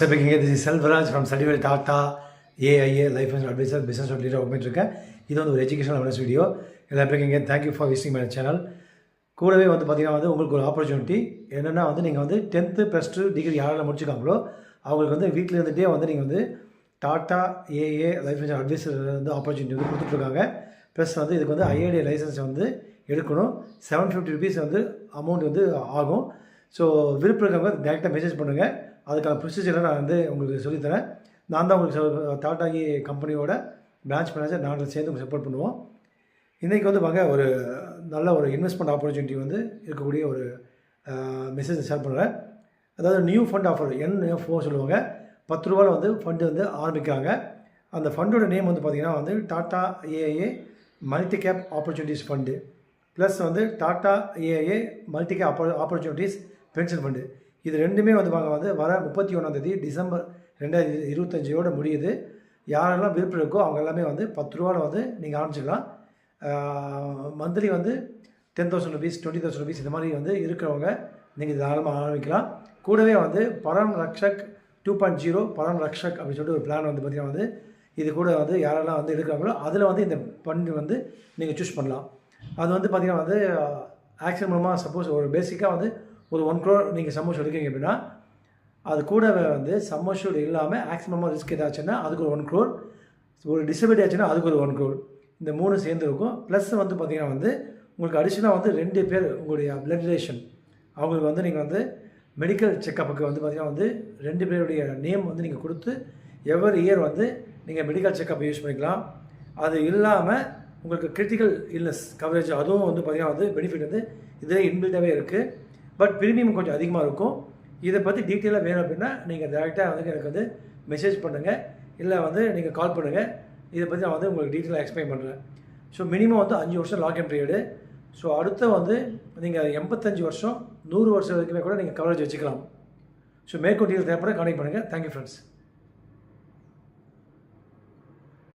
Speaking here, this is Selvaraj from Certified Tata AIA Life Insurance Advisor, Business Leader பண்ணிட்டுருக்கேன். இது வந்து ஒரு educational awareness video. எல்லா பேருக்கும் thank you for visiting my channel. கூடவே வந்து பார்த்தீங்கன்னா வந்து உங்களுக்கு ஒரு ஆப்பர்ச்சுனிட்டி என்னென்னா வந்து நீங்கள் வந்து 10th +2 டிகிரி யாரெல்லாம் முடிச்சுக்காங்களோ அவங்களுக்கு வந்து வீட்டில் இருந்துகிட்டே வந்து நீங்கள் வந்து Tata AIA life insurance advisor வந்து ஆப்பர்ச்சுனிட்டி வந்து கொடுத்துட்ருக்காங்க. ப்ளஸ் வந்து இதுக்கு வந்து ஐஏடி லைசன்ஸ் வந்து எடுக்கணும். 750 rupees வந்து அமௌண்ட் வந்து ஆகும். ஸோ விருப்பம் இருக்கவங்க டேரெக்டாக மெசேஜ் பண்ணுங்கள். அதுக்கான ப்ரொசீஜரை நான் வந்து உங்களுக்கு சொல்லித்தரேன். நான் தான் உங்களுக்கு டாடா ஏ கம்பெனியோட பிரான்ச் மேனேஜர். நாங்கள் சேர்ந்து உங்களுக்கு சப்போர்ட் பண்ணுவோம். இன்றைக்கி வந்து வாங்க ஒரு நல்ல ஒரு இன்வெஸ்ட்மெண்ட் ஆப்பர்ச்சுனிட்டி வந்து இருக்கக்கூடிய ஒரு மெசேஜ் ஷேர் பண்ணுறேன். அதாவது நியூ ஃபண்ட் ஆஃபர் NFO சொல்லுவாங்க. 10 ரூபாவில் வந்து ஃபண்டு வந்து ஆரம்பிக்கிறாங்க. அந்த ஃபண்டோட நேம் வந்து பார்த்திங்கன்னா வந்து Tata AIA multi cap opportunities fund plus வந்து Tata AIA multi cap opportunities pension fund. இது ரெண்டுமே வந்து வந்து வர 31 டிசம்பர் 2025 முடியுது. யாரெல்லாம் விருப்பம் இருக்கோ அவங்க எல்லாமே வந்து 10 ரூபாவில் வந்து நீங்கள் ஆரம்பிச்சிக்கலாம். மந்த்லி வந்து 10,000 rupees 20,000 rupees இந்த மாதிரி வந்து இருக்கிறவங்க நீங்கள் தாராளமாக ஆரம்பிக்கலாம். கூடவே வந்து பரம் ரக்ஷக் 2.0 பரம் ரக்ஷக் அப்படின்னு சொல்லிட்டு ஒரு பிளான் வந்து பார்த்திங்கன்னா வந்து இது கூட வந்து யாரெல்லாம் வந்து எடுக்கிறாங்களோ அதில் வந்து இந்த ஃபண்டு வந்து நீங்கள் சூஸ் பண்ணலாம். அது வந்து பார்த்திங்கன்னா வந்து ஆக்ஷன் மூலமாக சப்போஸ் ஒரு பேசிக்காக வந்து ஒரு 1 crore நீங்கள் சம்மோஷ் எடுக்கிறீங்க அப்படின்னா அது கூடவே வந்து சம்மோஷூட் இல்லாமல் ஆக்சிமமாக ரிஸ்க் ஏதாச்சுன்னா அதுக்கு ஒரு 1 crore, ஒரு டிசபிலிட்டி ஆச்சுன்னா அதுக்கு ஒரு 1 crore, இந்த 3 சேர்ந்து இருக்கும். ப்ளஸ் வந்து பார்த்திங்கன்னா வந்து உங்களுக்கு அடிஷனாக வந்து 2 பேர் உங்களுடைய பிளட் ரிலேஷன் அவங்களுக்கு வந்து நீங்கள் வந்து மெடிக்கல் செக்கப்புக்கு வந்து பார்த்திங்கன்னா வந்து 2 பேருடைய நேம் வந்து நீங்கள் கொடுத்து எவ்ரி இயர் வந்து நீங்கள் மெடிக்கல் செக்கப் யூஸ் பண்ணிக்கலாம். அது இல்லாமல் உங்களுக்கு கிரிட்டிக்கல் இல்னஸ் கவரேஜ் அதுவும் வந்து பார்த்திங்கன்னா வந்து பெனிஃபிட் வந்து இதே இன்பில்டாகவே இருக்குது. பட் ப்ரீமியம் கொஞ்சம் அதிகமாக இருக்கும். இதை பற்றி டீட்டெயிலாக வேணும் அப்படின்னா நீங்கள் டேரெக்டாக வந்து எனக்கு வந்து மெசேஜ் பண்ணுங்கள், இல்லை வந்து நீங்கள் கால் பண்ணுங்கள். இதை பற்றி நான் வந்து உங்களுக்கு டீட்டெயிலாக எக்ஸ்பிளைன் பண்ணுறேன். ஸோ மினிமம் வந்து 5 வருஷம் லாக்இன் பீரியடு. ஸோ அடுத்த வந்து நீங்கள் 85 வருஷம் 100 வருஷம் வரைக்குமே கூட நீங்கள் கவரேஜ் வச்சுக்கலாம். ஸோ மேற்கொண்டு தேவைப்பட கான்டெக்ட் பண்ணுங்கள். Thank you friends.